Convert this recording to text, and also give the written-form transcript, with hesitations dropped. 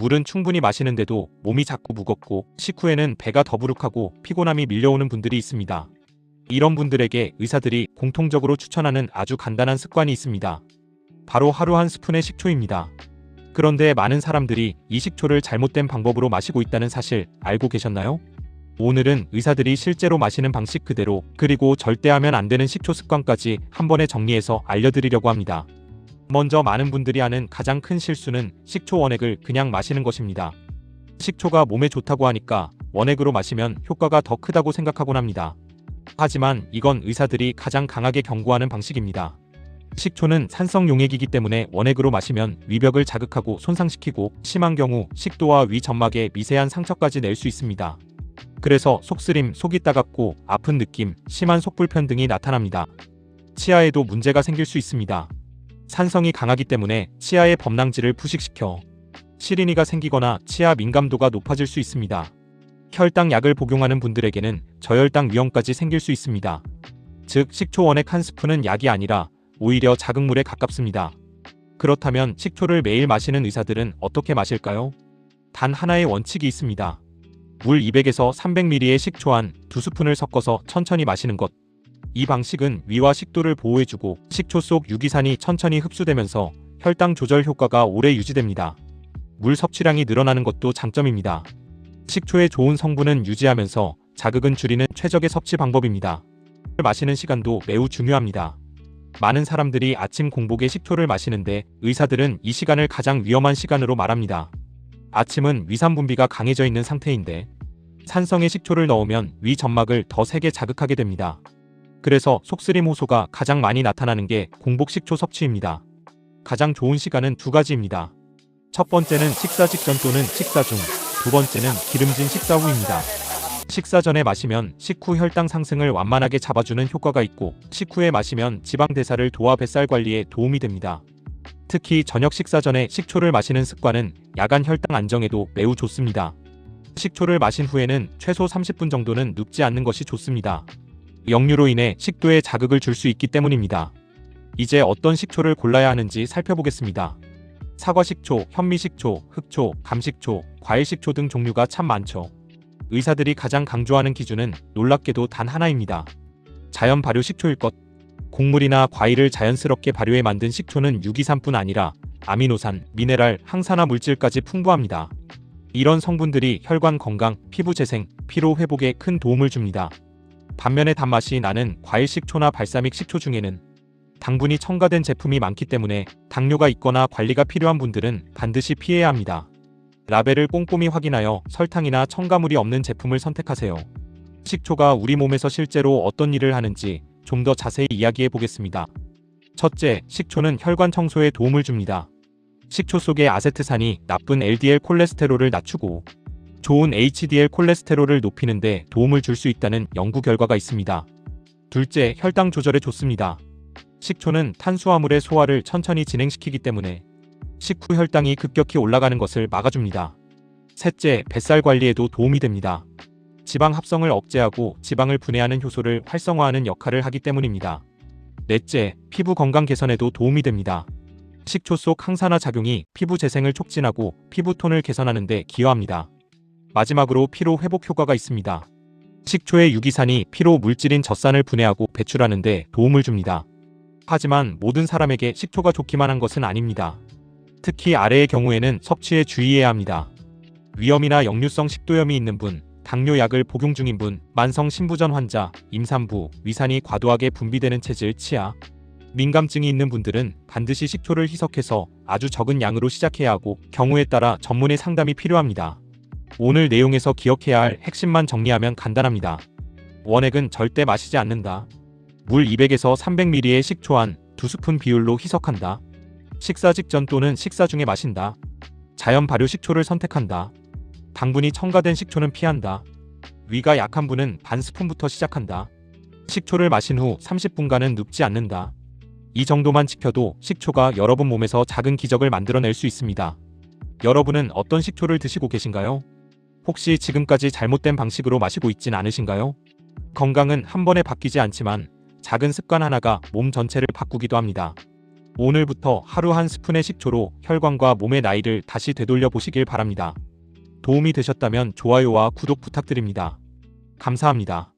물은 충분히 마시는데도 몸이 자꾸 무겁고 식후에는 배가 더부룩하고 피곤함이 밀려오는 분들이 있습니다. 이런 분들에게 의사들이 공통적으로 추천하는 아주 간단한 습관이 있습니다. 바로 하루 한 스푼의 식초입니다. 그런데 많은 사람들이 이 식초를 잘못된 방법으로 마시고 있다는 사실 알고 계셨나요? 오늘은 의사들이 실제로 마시는 방식 그대로, 그리고 절대 하면 안 되는 식초 습관까지 한 번에 정리해서 알려드리려고 합니다. 먼저 많은 분들이 하는 가장 큰 실수는 식초 원액을 그냥 마시는 것입니다. 식초가 몸에 좋다고 하니까 원액으로 마시면 효과가 더 크다고 생각하곤 합니다. 하지만 이건 의사들이 가장 강하게 경고하는 방식입니다. 식초는 산성 용액이기 때문에 원액으로 마시면 위벽을 자극하고 손상시키고 심한 경우 식도와 위 점막에 미세한 상처까지 낼 수 있습니다. 그래서 속쓰림, 속이 따갑고 아픈 느낌, 심한 속불편 등이 나타납니다. 치아에도 문제가 생길 수 있습니다. 산성이 강하기 때문에 치아의 범랑질을 부식시켜 시린이가 생기거나 치아 민감도가 높아질 수 있습니다. 혈당 약을 복용하는 분들에게는 저혈당 위험까지 생길 수 있습니다. 즉 식초 원액 한 스푼은 약이 아니라 오히려 자극물에 가깝습니다. 그렇다면 식초를 매일 마시는 의사들은 어떻게 마실까요? 단 하나의 원칙이 있습니다. 물 200에서 300ml의 식초 한 2스푼을 섞어서 천천히 마시는 것. 이 방식은 위와 식도를 보호해주고 식초 속 유기산이 천천히 흡수되면서 혈당 조절 효과가 오래 유지됩니다. 물 섭취량이 늘어나는 것도 장점입니다. 식초의 좋은 성분은 유지하면서 자극은 줄이는 최적의 섭취 방법입니다. 마시는 시간도 매우 중요합니다. 많은 사람들이 아침 공복에 식초를 마시는데 의사들은 이 시간을 가장 위험한 시간으로 말합니다. 아침은 위산 분비가 강해져 있는 상태인데 산성의 식초를 넣으면 위 점막을 더 세게 자극하게 됩니다. 그래서 속쓰림 호소가 가장 많이 나타나는 게 공복 식초 섭취입니다. 가장 좋은 시간은 두 가지입니다. 첫 번째는 식사 직전 또는 식사 중, 두 번째는 기름진 식사 후입니다. 식사 전에 마시면 식후 혈당 상승을 완만하게 잡아주는 효과가 있고 식후에 마시면 지방 대사를 도와 뱃살 관리에 도움이 됩니다. 특히 저녁 식사 전에 식초를 마시는 습관은 야간 혈당 안정에도 매우 좋습니다. 식초를 마신 후에는 최소 30분 정도는 눕지 않는 것이 좋습니다. 역류로 인해 식도에 자극을 줄 수 있기 때문입니다. 이제 어떤 식초를 골라야 하는지 살펴보겠습니다. 사과식초, 현미식초, 흑초, 감식초, 과일식초 등 종류가 참 많죠. 의사들이 가장 강조하는 기준은 놀랍게도 단 하나입니다. 자연 발효 식초일 것. 곡물이나 과일을 자연스럽게 발효해 만든 식초는 유기산뿐 아니라 아미노산, 미네랄, 항산화 물질까지 풍부합니다. 이런 성분들이 혈관 건강, 피부 재생, 피로 회복에 큰 도움을 줍니다. 반면에 단맛이 나는 과일 식초나 발사믹 식초 중에는 당분이 첨가된 제품이 많기 때문에 당뇨가 있거나 관리가 필요한 분들은 반드시 피해야 합니다. 라벨을 꼼꼼히 확인하여 설탕이나 첨가물이 없는 제품을 선택하세요. 식초가 우리 몸에서 실제로 어떤 일을 하는지 좀 더 자세히 이야기해 보겠습니다. 첫째, 식초는 혈관 청소에 도움을 줍니다. 식초 속의 아세트산이 나쁜 LDL 콜레스테롤을 낮추고 좋은 HDL 콜레스테롤을 높이는 데 도움을 줄 수 있다는 연구 결과가 있습니다. 둘째, 혈당 조절에 좋습니다. 식초는 탄수화물의 소화를 천천히 진행시키기 때문에 식후 혈당이 급격히 올라가는 것을 막아줍니다. 셋째, 뱃살 관리에도 도움이 됩니다. 지방 합성을 억제하고 지방을 분해하는 효소를 활성화하는 역할을 하기 때문입니다. 넷째, 피부 건강 개선에도 도움이 됩니다. 식초 속 항산화 작용이 피부 재생을 촉진하고 피부톤을 개선하는 데 기여합니다. 마지막으로 피로 회복 효과가 있습니다. 식초의 유기산이 피로 물질인 젖산을 분해하고 배출하는 데 도움을 줍니다. 하지만 모든 사람에게 식초가 좋기만 한 것은 아닙니다. 특히 아래의 경우에는 섭취에 주의해야 합니다. 위염이나 역류성 식도염이 있는 분, 당뇨약을 복용 중인 분, 만성 신부전 환자, 임산부, 위산이 과도하게 분비되는 체질, 치아, 민감증이 있는 분들은 반드시 식초를 희석해서 아주 적은 양으로 시작해야 하고 경우에 따라 전문의 상담이 필요합니다. 오늘 내용에서 기억해야 할 핵심만 정리하면 간단합니다. 원액은 절대 마시지 않는다. 물 200에서 300ml의 식초 한 2스푼 비율로 희석한다. 식사 직전 또는 식사 중에 마신다. 자연 발효 식초를 선택한다. 당분이 첨가된 식초는 피한다. 위가 약한 분은 반 스푼부터 시작한다. 식초를 마신 후 30분간은 눕지 않는다. 이 정도만 지켜도 식초가 여러분 몸에서 작은 기적을 만들어낼 수 있습니다. 여러분은 어떤 식초를 드시고 계신가요? 혹시 지금까지 잘못된 방식으로 마시고 있진 않으신가요? 건강은 한 번에 바뀌지 않지만 작은 습관 하나가 몸 전체를 바꾸기도 합니다. 오늘부터 하루 한 스푼의 식초로 혈관과 몸의 나이를 다시 되돌려 보시길 바랍니다. 도움이 되셨다면 좋아요와 구독 부탁드립니다. 감사합니다.